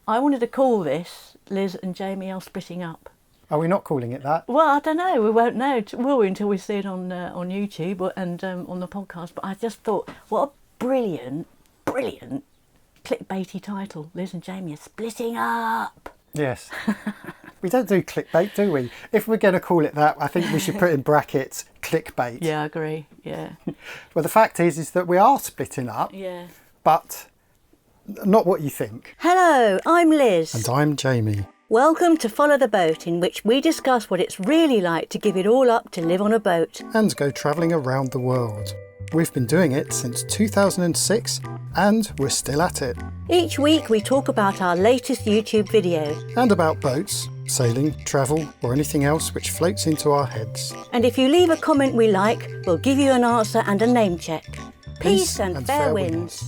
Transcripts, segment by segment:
I wanted to call this Liz and Jamie are splitting up. Are we not calling it that? Well, I don't know. We won't know, will we, until we see it on YouTube and on the podcast. But I just thought, what a brilliant clickbaity title. Liz and Jamie are splitting up. Yes. We don't do clickbait, do we? If we're going to call it that, I think we should put in brackets clickbait. Yeah, I agree. Yeah. Well, the fact is that we are splitting up. Yeah. But not what you think. Hello, I'm Liz. And I'm Jamie. Welcome to Follow the Boat, in which we discuss what it's really like to give it all up to live on a boat. And go travelling around the world. We've been doing it since 2006 and we're still at it. Each week we talk about our latest YouTube video. And about boats, sailing, travel or anything else which floats into our heads. And if you leave a comment we like, we'll give you an answer and a name check. Peace and fair winds.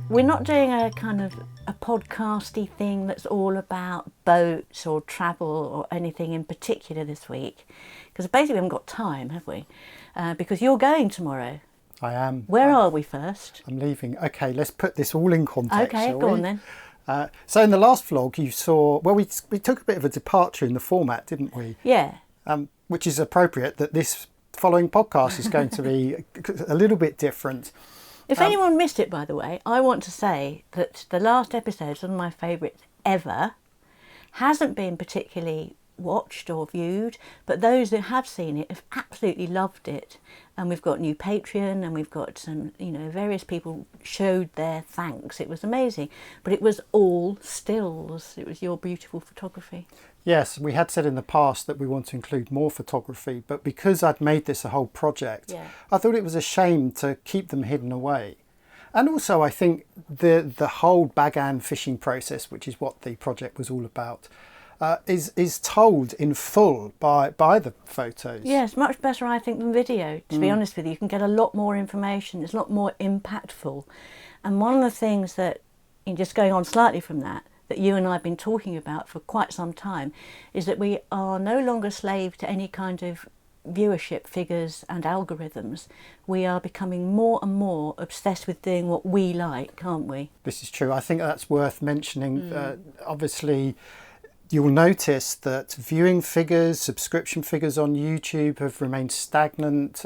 We're not doing a kind of a podcasty thing that's all about boats or travel or anything in particular this week, because basically we haven't got time, have we? Because you're going tomorrow. I am. Where are we first? I'm leaving. Okay, let's put this all in context. Okay, go on then. So in the last vlog you saw, well, we took a bit of a departure in the format, didn't we? Yeah. Which is appropriate that this following podcast is going to be a little bit different. If anyone missed it, by the way, I want to say that the last episode is one of my favourites ever. Hasn't been particularly watched or viewed, but those that have seen it have absolutely loved it. And we've got new Patreon, and we've got some, various people showed their thanks. It was amazing, but it was all stills. It was your beautiful photography. Yes, we had said in the past that we want to include more photography, but because I'd made this a whole project, I thought it was a shame to keep them hidden away. And also I think the whole Bagan fishing process, which is what the project was all about, is told in full by the photos. Yes, much better I think than video, to be honest with you. You can get a lot more information, it's a lot more impactful. And one of the things that, just going on slightly from that you and I have been talking about for quite some time, is that we are no longer slave to any kind of viewership figures and algorithms. We are becoming more and more obsessed with doing what we like, aren't we? This is true. I think that's worth mentioning. Obviously, you'll notice that viewing figures, subscription figures on YouTube have remained stagnant.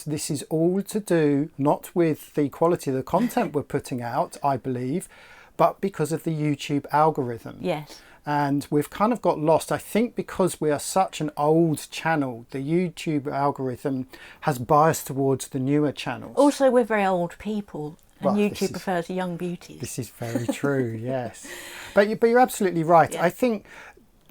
This is all to do not with the quality of the content we're putting out, I believe, but because of the YouTube algorithm. Yes. And we've kind of got lost. I think because we are such an old channel, the YouTube algorithm has bias towards the newer channels. Also, we're very old people, and YouTube prefers young beauties. This is very true, yes. But you're absolutely right. Yeah. I think,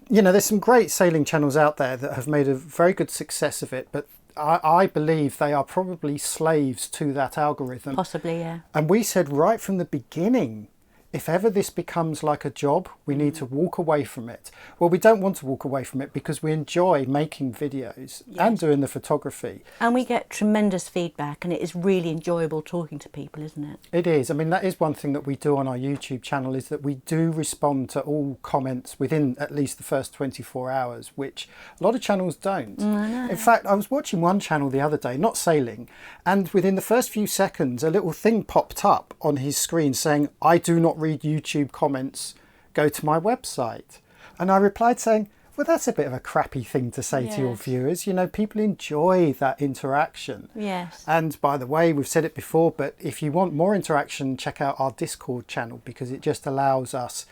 there's some great sailing channels out there that have made a very good success of it, but I believe they are probably slaves to that algorithm. Possibly, yeah. And we said right from the beginning, if ever this becomes like a job, we need to walk away from it. Well, we don't want to walk away from it because we enjoy making videos and doing the photography. And we get tremendous feedback, and it is really enjoyable talking to people, isn't it? It is. I mean, that is one thing that we do on our YouTube channel, is that we do respond to all comments within at least the first 24 hours, which a lot of channels don't. I know. In fact, I was watching one channel the other day, not sailing, and within the first few seconds, a little thing popped up on his screen saying, "I do not read YouTube comments, go to my website." And I replied saying, well, that's a bit of a crappy thing to say to your viewers. People enjoy that interaction. Yes. And by the way, we've said it before, but if you want more interaction, check out our Discord channel, because it just allows us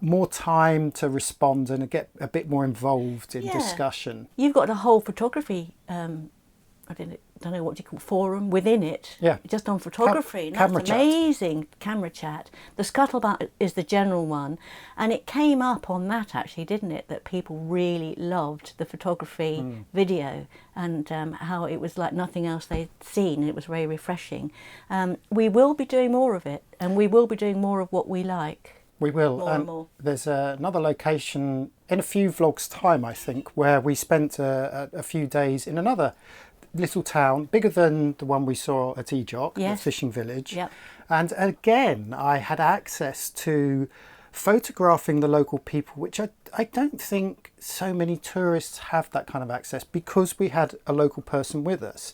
more time to respond and get a bit more involved in discussion. You've got a whole photography I don't know what you call forum within it. Yeah. Just on photography. Camera That's chat. Amazing. Camera chat. The Scuttlebutt is the general one, and it came up on that actually, didn't it? That people really loved the photography video, and how it was like nothing else they'd seen. It was very refreshing. We will be doing more of it, and we will be doing more of what we like. We will. More and more. There's another location in a few vlogs time, I think, where we spent a few days in another little town, bigger than the one we saw at Ejock, the fishing village. Yep. And again, I had access to photographing the local people, which I don't think so many tourists have that kind of access, because we had a local person with us.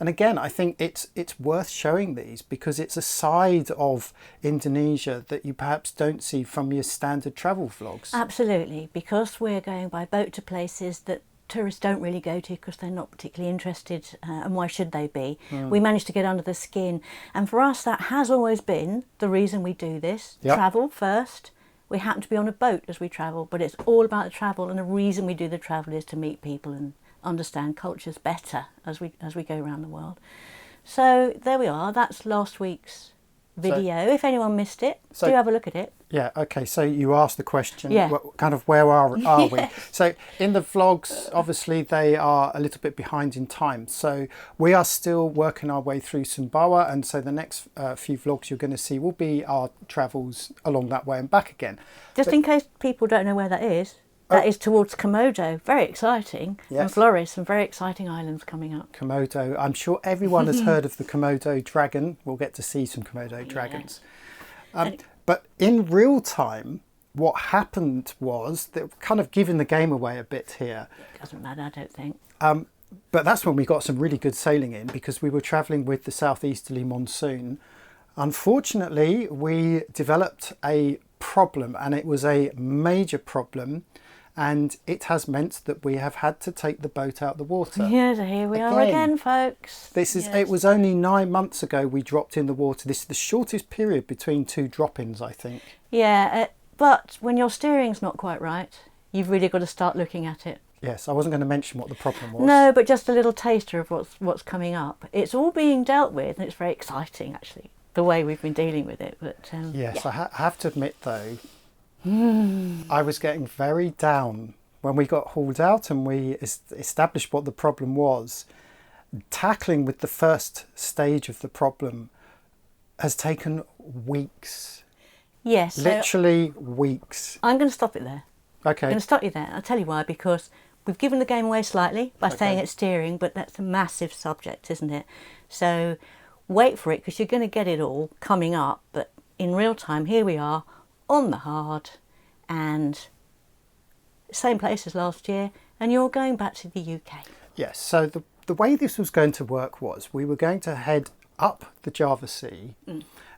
And again, I think it's worth showing these because it's a side of Indonesia that you perhaps don't see from your standard travel vlogs. Absolutely, because we're going by boat to places that tourists don't really go to because they're not particularly interested, and why should they be? We managed to get under the skin, and for us that has always been the reason we do this. Yep. Travel first. We happen to be on a boat as we travel, but it's all about the travel, and the reason we do the travel is to meet people and understand cultures better as we go around the world. So there we are. That's last week's video. If anyone missed it, do have a look at it. Yeah, okay, so you asked the question, Yeah. kind of where are we? So in the vlogs, obviously they are a little bit behind in time. So we are still working our way through Sumbawa, and so the next few vlogs you're going to see will be our travels along that way and back again. Just in case people don't know where that is, that is towards Komodo. Very exciting. Yes. And Flores, some very exciting islands coming up. Komodo, I'm sure everyone has heard of the Komodo dragon. We'll get to see some Komodo dragons. But in real time, what happened was that kind of giving the game away a bit here. It doesn't matter, I don't think. But that's when we got some really good sailing in, because we were travelling with the southeasterly monsoon. Unfortunately, we developed a problem, and it was a major problem, and it has meant that we have had to take the boat out the water. Yeah, so here we are again, folks. This is. It was only 9 months ago we dropped in the water. This is the shortest period between two drop-ins, I think. Yeah, but when your steering's not quite right, you've really got to start looking at it. Yes, I wasn't going to mention what the problem was. No, but just a little taster of what's coming up. It's all being dealt with, and it's very exciting, actually, the way we've been dealing with it. But yes, yeah. I have to admit, though, I was getting very down when we got hauled out and we established what the problem was. Tackling with the first stage of the problem has taken weeks. Yes. Literally weeks. I'm going to stop it there. Okay. I'm going to stop you there. I'll tell you why. Because we've given the game away slightly by saying it's steering, but that's a massive subject, isn't it? So wait for it, because you're going to get it all coming up. But in real time, here we are on the hard, and same place as last year, and you're going back to the UK. Yes, so the way this was going to work was we were going to head up the Java Sea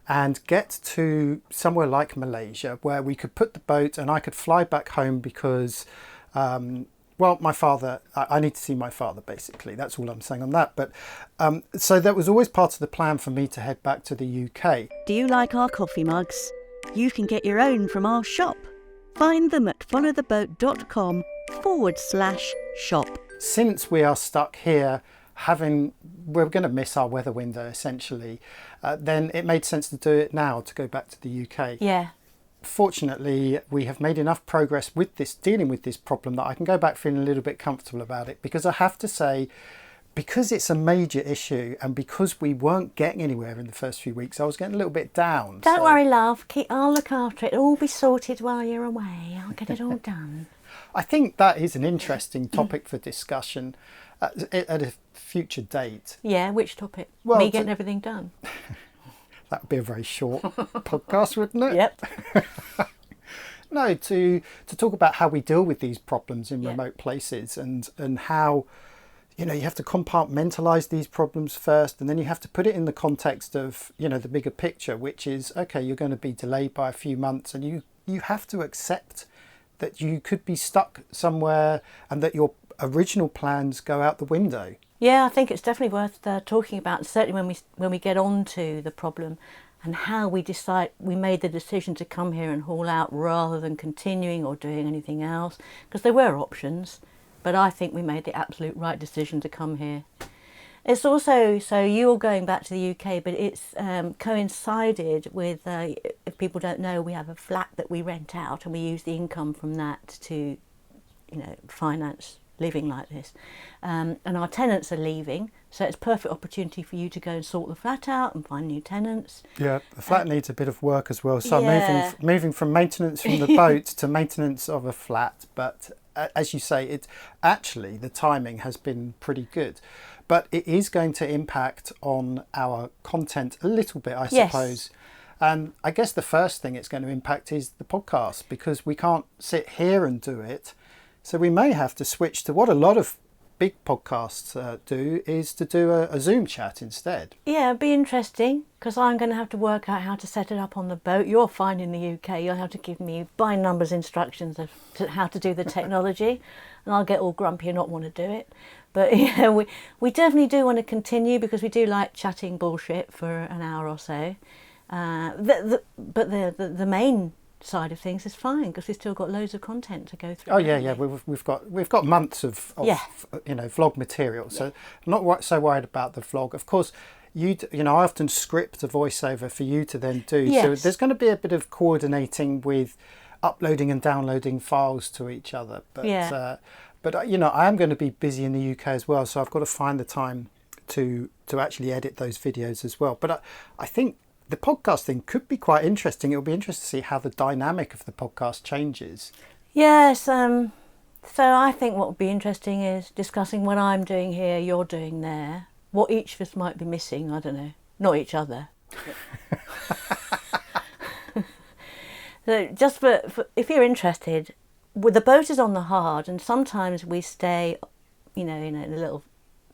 and get to somewhere like Malaysia, where we could put the boat and I could fly back home because, well, my father, I need to see my father, basically. That's all I'm saying on that. But so that was always part of the plan for me to head back to the UK. Do you like our coffee mugs? You can get your own from our shop. Find them at followtheboat.com/shop. Since we are stuck here, we're going to miss our weather window essentially, then it made sense to do it now, to go back to the UK. Yeah. Fortunately, we have made enough progress with dealing with this problem, that I can go back feeling a little bit comfortable about it, because I have to say, because it's a major issue and because we weren't getting anywhere in the first few weeks, I was getting a little bit down. Don't worry, love. I'll look after it. It'll all be sorted while you're away. I'll get it all done. I think that is an interesting topic for discussion at a future date. Yeah, which topic? Well, Me getting everything done. That would be a very short podcast, wouldn't it? Yep. No, to talk about how we deal with these problems in remote places, and how, you have to compartmentalize these problems first, and then you have to put it in the context of, the bigger picture, which is, okay, you're going to be delayed by a few months, and you have to accept that you could be stuck somewhere and that your original plans go out the window. Yeah, I think it's definitely worth talking about, certainly when we get on to the problem and how we made the decision to come here and haul out rather than continuing or doing anything else, because there were options, but I think we made the absolute right decision to come here. It's also, so you're going back to the UK, but it's coincided with, if people don't know, we have a flat that we rent out, and we use the income from that to, finance living like this. And our tenants are leaving, so it's a perfect opportunity for you to go and sort the flat out and find new tenants. Yeah, the flat needs a bit of work as well. So I'm moving from maintenance from the boat to maintenance of a flat. But as you say, the timing has been pretty good. But it is going to impact on our content a little bit, I suppose. And I guess the first thing it's going to impact is the podcast, because we can't sit here and do it. So we may have to switch to what a lot of big podcasts do is to do a Zoom chat instead. Yeah, it'd be interesting because I'm going to have to work out how to set it up on the boat. You're fine in the UK. You'll have to give me by numbers instructions of how to do the technology, and I'll get all grumpy and not want to do it. But yeah, we definitely do want to continue because we do like chatting bullshit for an hour or so. But the main side of things is fine because we've still got loads of content to go through. Oh yeah, we've got months of vlog material, so I'm not so worried about the vlog. Of course, I often script a voiceover for you to then do. Yes. So there's going to be a bit of coordinating with uploading and downloading files to each other. But I am going to be busy in the UK as well, so I've got to find the time to actually edit those videos as well. But I think the podcast thing could be quite interesting. It'll be interesting to see how the dynamic of the podcast changes. Yes, so I think what would be interesting is discussing what I'm doing here, you're doing there, what each of us might be missing, I don't know, not each other. So just for if you're interested, the boat is on the hard and sometimes we stay, in a little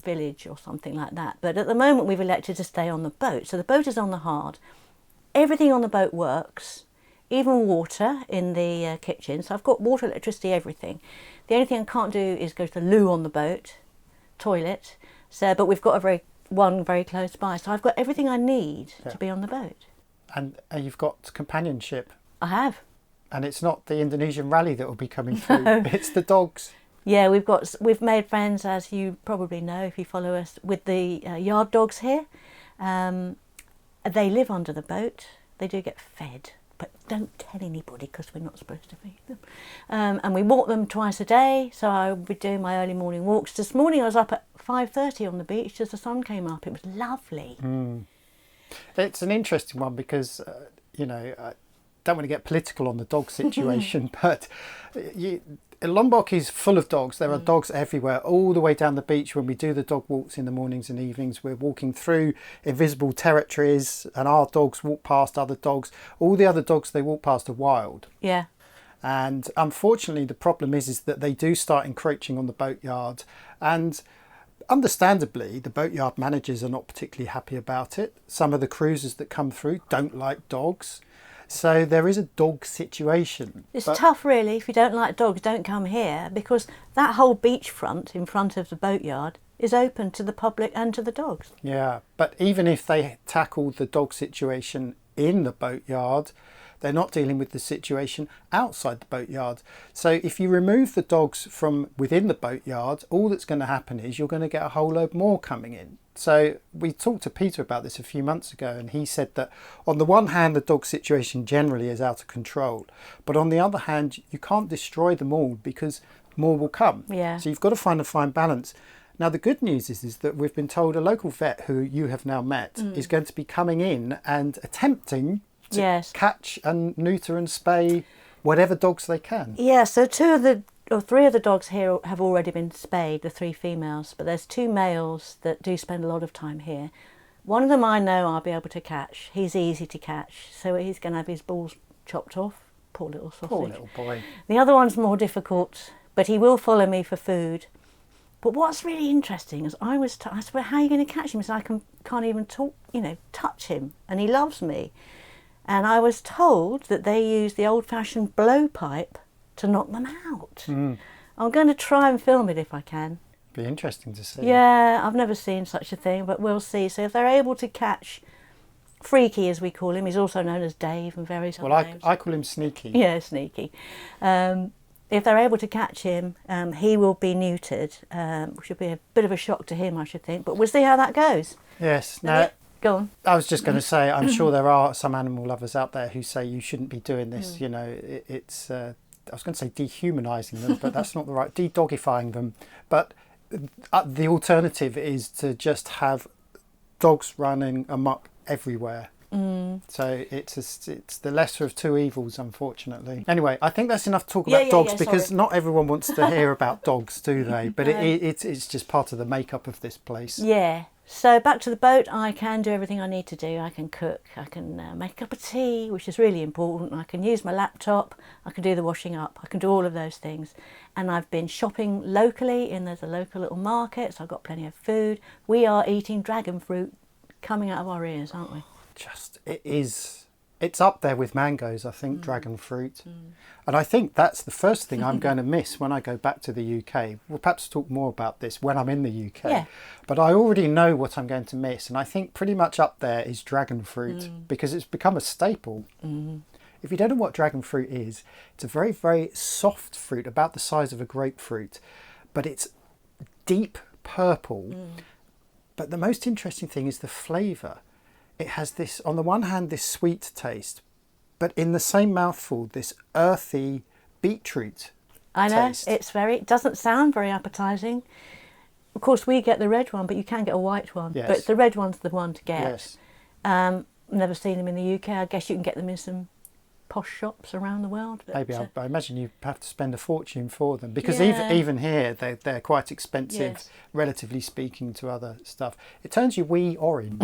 village or something like that, but at the moment we've elected to stay on the boat. So the boat is on the hard, everything on the boat works, even water in the kitchen. So I've got water, electricity, everything. The only thing I can't do is go to the loo on the boat, toilet. But we've got one very close by, so I've got everything I need to be on the boat. And you've got companionship. I have. And it's not the Indonesian rally that will be coming through, it's the dogs. Yeah, we've made friends, as you probably know if you follow us, with the yard dogs here. They live under the boat. They do get fed, but don't tell anybody because we're not supposed to feed them. And we walk them twice a day, so I'll be doing my early morning walks. This morning I was up at 5:30 on the beach as the sun came up. It was lovely. It's an interesting one because, I don't want to get political on the dog situation, but Lombok is full of dogs. There are dogs everywhere, all the way down the beach. When we do the dog walks in the mornings and evenings, we're walking through invisible territories and our dogs walk past other dogs. All the other dogs they walk past are wild. Yeah. And unfortunately, the problem is that they do start encroaching on the boatyard. And understandably, the boatyard managers are not particularly happy about it. Some of the cruisers that come through don't like dogs. So there is a dog situation. It's tough really. If you don't like dogs, don't come here, because that whole beachfront in front of the boatyard is open to the public and to the dogs. Yeah, but even if they tackle the dog situation in the boatyard, they're not dealing with the situation outside the boatyard. So if you remove the dogs from within the boatyard, all that's going to happen is you're going to get a whole load more coming in. So we talked to Peter about this a few months ago, and he said that on the one hand, the dog situation generally is out of control, but on the other hand, you can't destroy them all because more will come. Yeah. So you've got to find a fine balance. Now, the good news is that we've been told a local vet who you have now met is going to be coming in and attempting to catch and neuter and spay whatever dogs they can. Yeah, so 3 of the dogs here have already been spayed, the 3 females, but there's 2 males that do spend a lot of time here. One of them I know I'll be able to catch. He's easy to catch, so he's going to have his balls chopped off. Poor little sausage. Poor little boy. The other one's more difficult, but he will follow me for food. But what's really interesting is I said, well, how are you going to catch him? He said, I can't even talk, touch him, and he loves me. And I was told that they use the old-fashioned blowpipe to knock them out. I'm going to try and film it if I can. Be interesting to see. Yeah, I've never seen such a thing, but we'll see. So if they're able to catch Freaky, as we call him, he's also known as Dave and various other names. I call him Sneaky. Yeah, Sneaky. If they're able to catch him, he will be neutered, which will be a bit of a shock to him, I should think. But we'll see how that goes. Yes. Now, go on. I was just going to say, I'm sure there are some animal lovers out there who say you shouldn't be doing this. It's I was going to say dehumanising them, but that's not the right, de-dogifying them. But the alternative is to just have dogs running amok everywhere. So it's the lesser of 2 evils, unfortunately. Anyway, I think that's enough to talk about dogs because not everyone wants to hear about dogs, do they? But it's just part of the makeup of this place. Yeah, So back to the boat, I can do everything I need to do. I can cook, I can make a cup of tea, which is really important. I can use my laptop, I can do the washing up, I can do all of those things. And I've been shopping locally, there's a local little market, so I've got plenty of food. We are eating dragon fruit coming out of our ears, aren't we? It's up there with mangoes, I think, dragon fruit. And I think that's the first thing I'm going to miss when I go back to the UK. We'll perhaps talk more about this when I'm in the UK. Yeah. But I already know what I'm going to miss. And I think pretty much up there is dragon fruit because it's become a staple. If you don't know what dragon fruit is, it's a very, very soft fruit, about the size of a grapefruit. But it's deep purple. But the most interesting thing is the flavour. It has this, on the one hand, this sweet taste, but in the same mouthful, this earthy beetroot I know, taste. it doesn't sound very appetising. Of course, we get the red one, but you can get a white one. Yes. But the red one's the one to get. Yes. Never seen them in the UK. I guess you can get them in some posh shops around the world. But, Maybe I imagine you have to spend a fortune for them because Yeah. even here they're quite expensive, Yes. relatively speaking to other stuff. It turns you wee orange.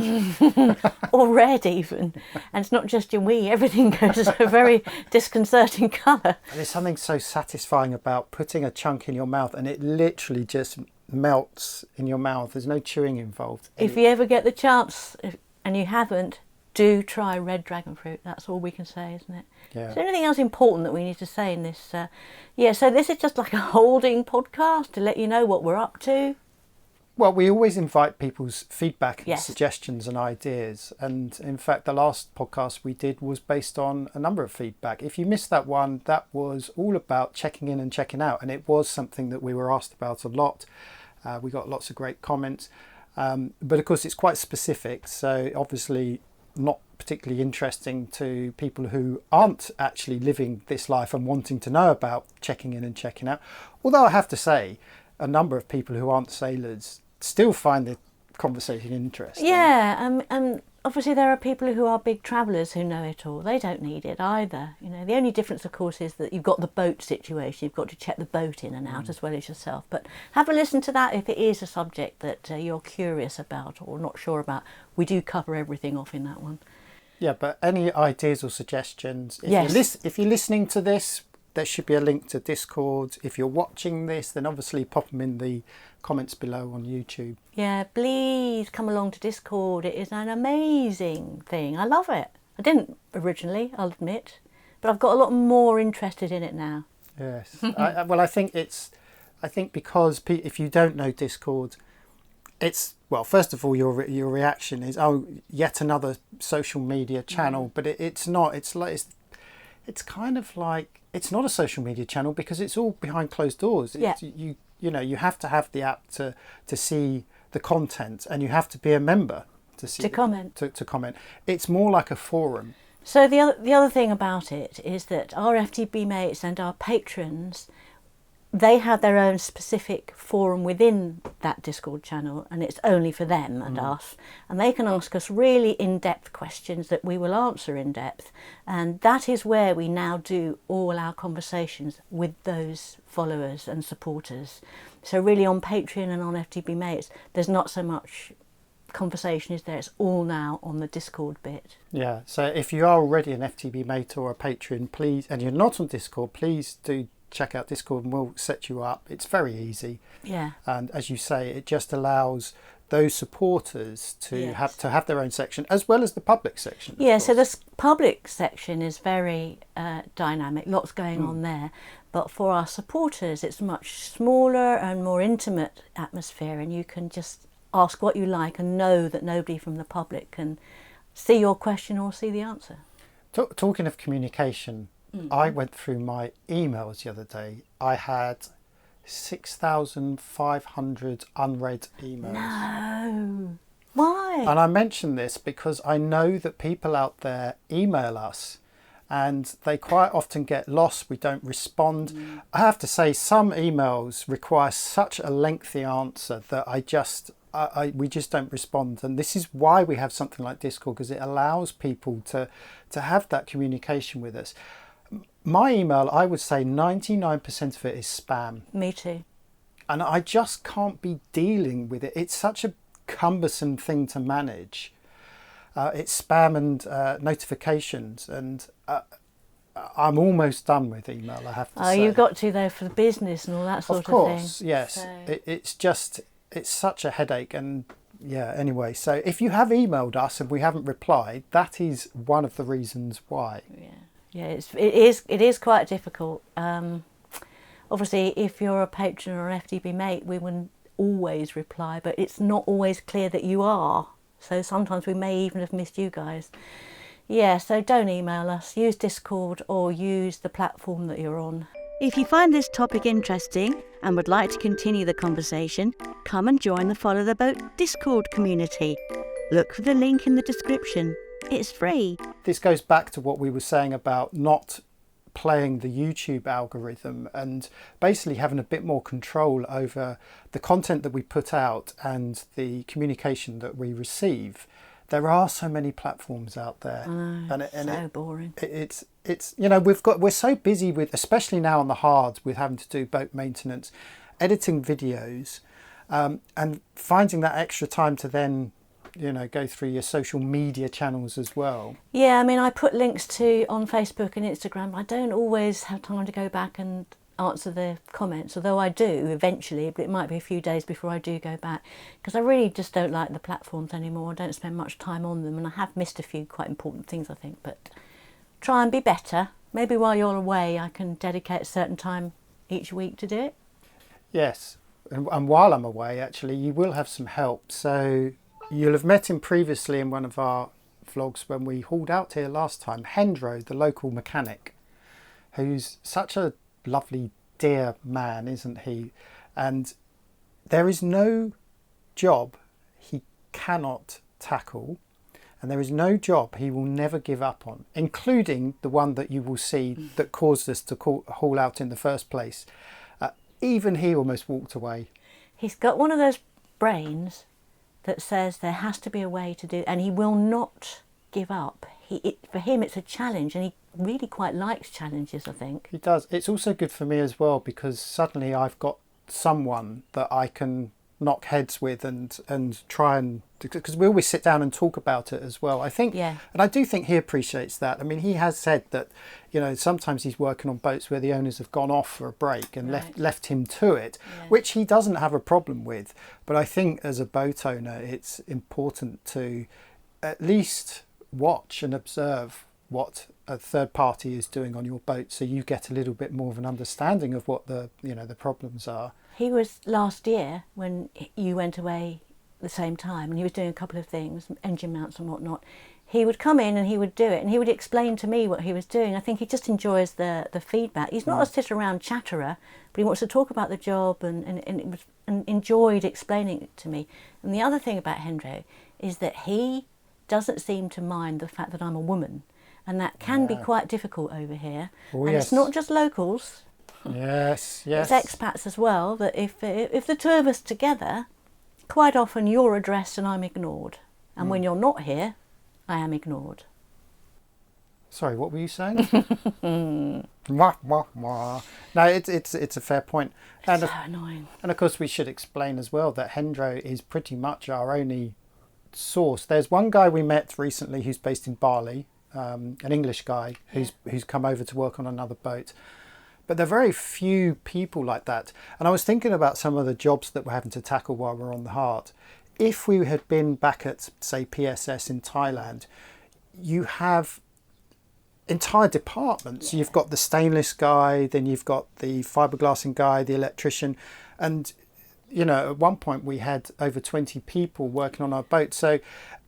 or red even. And it's not just your wee, everything goes a very disconcerting colour. There's something so satisfying about putting a chunk in your mouth and it literally just melts in your mouth. There's no chewing involved. If you ever get the chance, and you haven't, do try red dragon fruit. That's all we can say, isn't it? Yeah. Is there anything else important that we need to say in this? So this is just like a holding podcast to let you know what we're up to. Well, we always invite people's feedback and Yes. suggestions and ideas. And in fact, the last podcast we did was based on a number of feedback. If you missed that one, that was all about checking in and checking out. And it was something that we were asked about a lot. We got lots of great comments. But of course, it's quite specific. So obviously not particularly interesting to people who aren't actually living this life and wanting to know about checking in and checking out. Although I have to say, a number of people who aren't sailors still find the conversation interesting. Yeah, and obviously there are people who are big travellers who know it all. They don't need it either. The only difference, of course, is that you've got the boat situation. You've got to check the boat in and out as well as yourself. But have a listen to that if it is a subject that you're curious about or not sure about. We do cover everything off in that one. Yeah, but any ideas or suggestions? If you're listening to this, there should be a link to Discord. If you're watching this, then obviously pop them in the comments below on YouTube. Yeah, please come along to Discord. It is an amazing thing. I love it. I didn't originally, I'll admit, but I've got a lot more interested in it now. Yes. I think because if you don't know Discord, it's, well, first of all, your reaction is, oh, yet another social media channel, but it's not. It's kind of like, it's not a social media channel because it's all behind closed doors. You have to have the app to see the content, and you have to be a member to comment. To comment. It's more like a forum. So the other thing about it is that our FTB mates and our patrons, they have their own specific forum within that Discord channel, and it's only for them and us, and they can ask us really in-depth questions that we will answer in depth, and that is where we now do all our conversations with those followers and supporters. So really on Patreon and on FTB mates, there's not so much conversation, is there? It's all now on the Discord bit. Yeah, so if you are already an FTB mate or a patron, please, and you're not on Discord, please do check out Discord and we'll set you up. It's very easy. Yeah. And as you say, it just allows those supporters to Yes. have their own section as well as the public section. Yeah, so the public section is very dynamic, lots going on there. But for our supporters, it's much smaller and more intimate atmosphere, and you can just ask what you like and know that nobody from the public can see your question or see the answer. Talking of communication, I went through my emails the other day. I had 6,500 unread emails. No. Why? And I mention this because I know that people out there email us and they quite often get lost. We don't respond. I have to say, some emails require such a lengthy answer that we just don't respond. And this is why we have something like Discord, because it allows people to have that communication with us. My email, I would say 99% of it is spam. Me too. And I just can't be dealing with it. It's such a cumbersome thing to manage. It's spam and notifications, and I'm almost done with email, I have to say. Oh, you've got to, though, for the business and all that sort of thing. Of course, yes. So. It's such a headache. And yeah, anyway, so if you have emailed us and we haven't replied, that is one of the reasons why. Yeah, it is quite difficult. Obviously, if you're a patron or an FDB mate, we wouldn't always reply, but it's not always clear that you are. So sometimes we may even have missed you guys. Yeah, so don't email us. Use Discord or use the platform that you're on. If you find this topic interesting and would like to continue the conversation, come and join the Follow the Boat Discord community. Look for the link in the description. It's free. This goes back to what we were saying about not playing the YouTube algorithm and basically having a bit more control over the content that we put out and the communication that we receive. There are so many platforms out there, so boring. It's we're so busy with, especially now on the hard, with having to do boat maintenance, editing videos, and finding that extra time to then go through your social media channels as well. Yeah, I mean, I put links on Facebook and Instagram. I don't always have time to go back and answer the comments, although I do eventually, but it might be a few days before I do go back, because I really just don't like the platforms anymore. I don't spend much time on them, and I have missed a few quite important things, I think, but try and be better. Maybe while you're away I can dedicate a certain time each week to do it. Yes, and while I'm away, actually, you will have some help. So you'll have met him previously in one of our vlogs when we hauled out here last time, Hendro, the local mechanic, who's such a lovely dear man, isn't he? And there is no job he cannot tackle, and there is no job he will never give up on, including the one that you will see that caused us to haul out in the first place. Even he almost walked away. He's got one of those brains that says there has to be a way to do, and he will not give up. For him it's a challenge, and he really quite likes challenges, I think. He does. It's also good for me as well, because suddenly I've got someone that I can knock heads with and try and, because we always sit down and talk about it as well, I think. Yeah. And I do think he appreciates that. I mean, he has said that sometimes he's working on boats where the owners have gone off for a break and left him to it, which he doesn't have a problem with. But I think as a boat owner, it's important to at least watch and observe what a third party is doing on your boat, so you get a little bit more of an understanding of what the problems are. He was last year when you went away at the same time, and he was doing a couple of things, engine mounts and whatnot. He would come in and he would do it, and he would explain to me what he was doing. I think he just enjoys the feedback. He's not a sit around chatterer, but he wants to talk about the job and enjoyed explaining it to me. And the other thing about Hendro is that he doesn't seem to mind the fact that I'm a woman, and that can be quite difficult over here. Oh, and yes. It's not just locals. Yes. It's expats as well, that if the two of us together, quite often you're addressed and I'm ignored. And when you're not here, I am ignored. Sorry, what were you saying? Wah, wah, wah. No, it's a fair point. It's so annoying. And of course we should explain as well that Hendro is pretty much our only source. There's one guy we met recently who's based in Bali, an English guy who's come over to work on another boat. But there are very few people like that. And I was thinking about some of the jobs that we're having to tackle while we're on the hard. If we had been back at, say, PSS in Thailand, you have entire departments. You've got the stainless guy, then you've got the fiberglassing guy, the electrician. And, at one point we had over 20 people working on our boat. So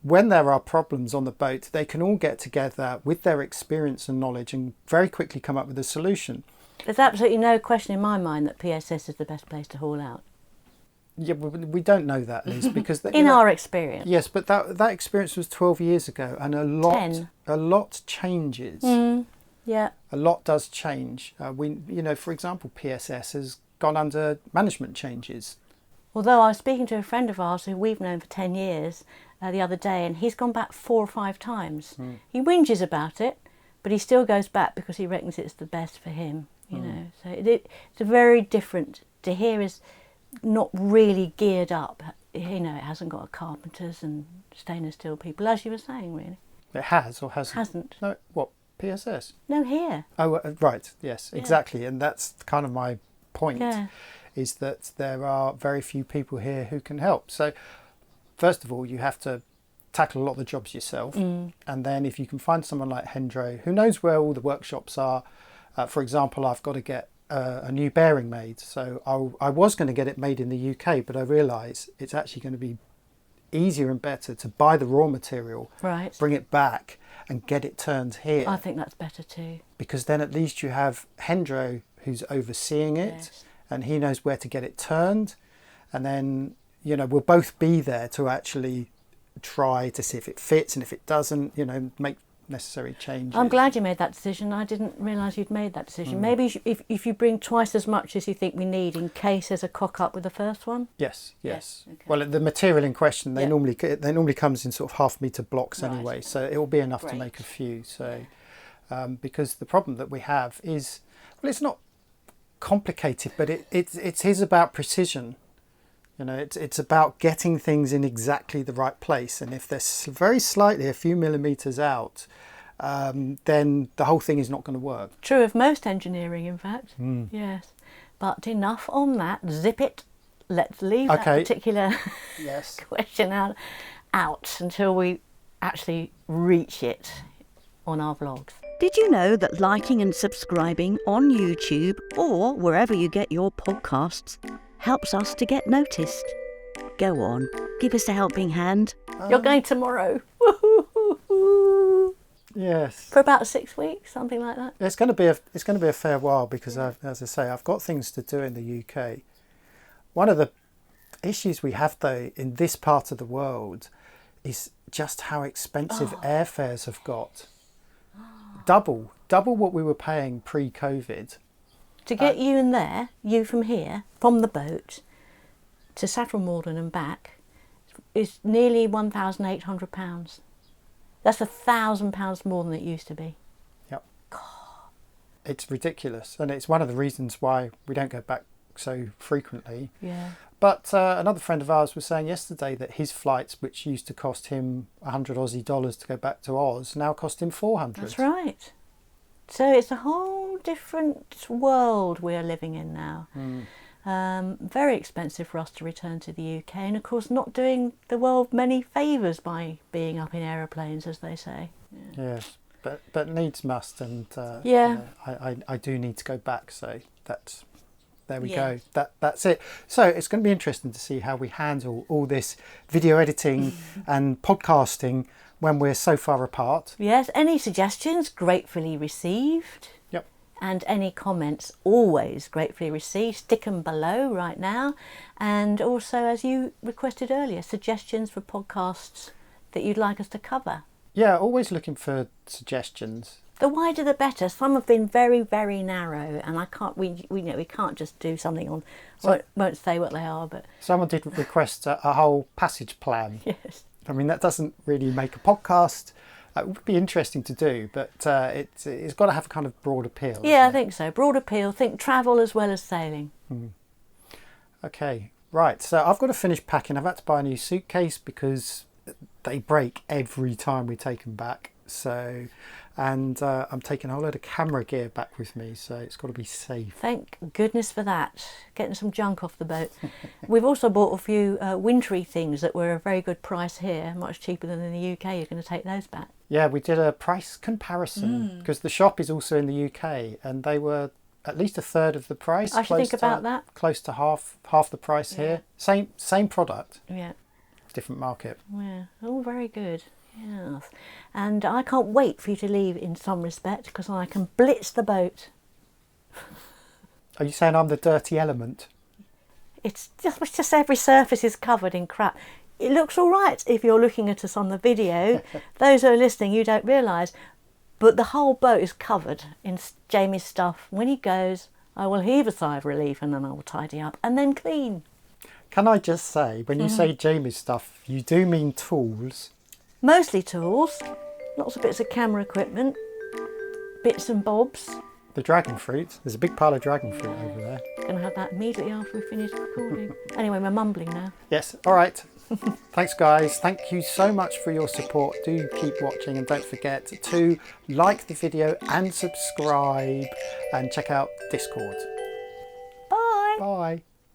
when there are problems on the boat, they can all get together with their experience and knowledge and very quickly come up with a solution. There's absolutely no question in my mind that PSS is the best place to haul out. Yeah, we don't know that, Liz, because in our experience. Yes, but that experience was 12 years ago, and a lot changes. Yeah, a lot does change. For example, PSS has gone under management changes. Although I was speaking to a friend of ours who we've known for 10 years the other day, and he's gone back 4 or 5 times. He whinges about it, but he still goes back because he reckons it's the best for him. So it's a very different. To here is not really geared up it hasn't got carpenters and stainless steel people, as you were saying, really. It has or hasn't? Hasn't. No, what, PSS? No, here. Oh, right, yes, Yeah. exactly. And that's kind of my point, Yeah. is that there are very few people here who can help. So, first of all, you have to tackle a lot of the jobs yourself. And then if you can find someone like Hendro, who knows where all the workshops are. For example, I've got to get a new bearing made. So I was going to get it made in the UK, but I realise it's actually going to be easier and better to buy the raw material, Right. bring it back and get it turned here. I think that's better too. Because then at least you have Hendro who's overseeing it, Yes. and he knows where to get it turned. And then, we'll both be there to actually try to see if it fits, and if it doesn't, make necessary changes. I'm glad you made that decision. I didn't realise you'd made that decision. Maybe if you bring twice as much as you think we need in case there's a cock up with the first one. Yes. Okay. Well, the material in question, they Yeah. normally comes in sort of 1/2 metre blocks Right. anyway, so it will be enough to Great. make a few. So, because the problem that we have is, well, it's not complicated, but it is about precision. It's about getting things in exactly the right place, and if they're very slightly a few millimetres out, then the whole thing is not going to work. True of most engineering, in fact. Yes. But enough on that. Zip it. Let's leave that Okay. particular Yes. question out until we actually reach it on our vlogs. Did you know that liking and subscribing on YouTube or wherever you get your podcasts helps us to get noticed? Go on, give us a helping hand. You're going tomorrow. Woo-hoo-hoo-hoo. Yes. For about 6 weeks, something like that. It's going to be a fair while because, as I say, I've got things to do in the UK. One of the issues we have, though, in this part of the world is just how expensive airfares have got. Double what we were paying pre-COVID. To get you in there, you from here, from the boat to Saffron Walden and back, is nearly £1,800. That's £1,000 more than it used to be. Yep. It's ridiculous, and it's one of the reasons why we don't go back so frequently. Yeah. But another friend of ours was saying yesterday that his flights, which used to cost him 100 Aussie dollars to go back to Oz, now cost him 400. That's right. So it's a whole different world we're living in now. Very expensive for us to return to the UK, and of course not doing the world many favours by being up in aeroplanes, as they say. Yes, but needs must, and I do need to go back. So there we go. That's it. So it's going to be interesting to see how we handle all this video editing and podcasting when we're so far apart. Yes, any suggestions gratefully received. Yep. And any comments always gratefully received. Stick them below right now. And also, as you requested earlier, suggestions for podcasts that you'd like us to cover. Yeah, always looking for suggestions. The wider the better. Some have been very, very narrow, and we can't just do something on. Won't say what they are, but Someone did request a whole passage plan. yes. I mean, that doesn't really make a podcast. It would be interesting to do, but it's got to have a kind of broad appeal. Yeah, I hasn't it? think so. Broad appeal. Think travel as well as sailing. Okay, right. So I've got to finish packing. I've had to buy a new suitcase because they break every time we take them back. So, and I'm taking a whole load of camera gear back with me, so it's got to be safe. Thank goodness for that. Getting some junk off the boat. We've also bought a few wintry things that were a very good price here, much cheaper than in the UK. You're going to take those back. Yeah, we did a price comparison because the shop is also in the UK, and they were at least a third of the price. I should think about that. Close to half the price here. Same product, Yeah. different market. Yeah. All very good. Yes. And I can't wait for you to leave in some respect because I can blitz the boat. Are you saying I'm the dirty element? It's just every surface is covered in crap. It looks all right if you're looking at us on the video. Those who are listening, you don't realise. But the whole boat is covered in Jamie's stuff. When he goes, I will heave a sigh of relief and then I will tidy up and then clean. Can I just say, when you say Jamie's stuff, you do mean tools? Mostly tools, lots of bits of camera equipment, bits and bobs. The dragon fruit. There's a big pile of dragon fruit over there. Going to have that immediately after we finish recording. Anyway, we're mumbling now. Yes, all right. Thanks, guys. Thank you so much for your support. Do keep watching, and don't forget to like the video and subscribe, and check out Discord. Bye. Bye.